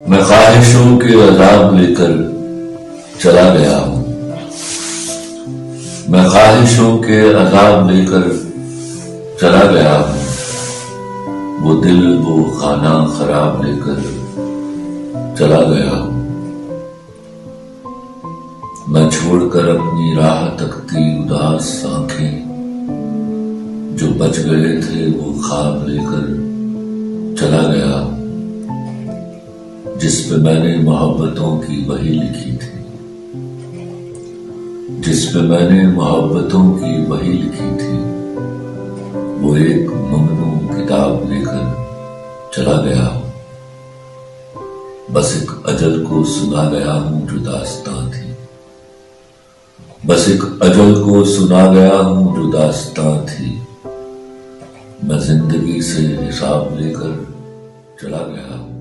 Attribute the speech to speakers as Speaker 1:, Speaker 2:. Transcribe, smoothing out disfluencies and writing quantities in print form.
Speaker 1: میں خواہشوں کے عذاب لے کر چلا گیا ہوں، میں خواہشوں کے عذاب لے کر چلا گیا ہوں، وہ دل وہ خانہ خراب لے کر چلا گیا ہوں۔ میں چھوڑ کر اپنی راہ تکتی اداس آنکھیں، جو بچ گئے تھے وہ خواب لے کر چلا گیا ہوں، جس پہ میں نے محبتوں کی وہی لکھی تھی، جس پہ میں نے محبتوں کی وہی لکھی تھی، وہ ایک ممنوع کتاب لے کر چلا گیا ہوں۔ بس ایک اجل کو سنا گیا ہوں جو داستان تھی، بس ایک اجل کو سنا گیا ہوں جو داستان تھی، میں زندگی سے حساب لے کر چلا گیا ہوں۔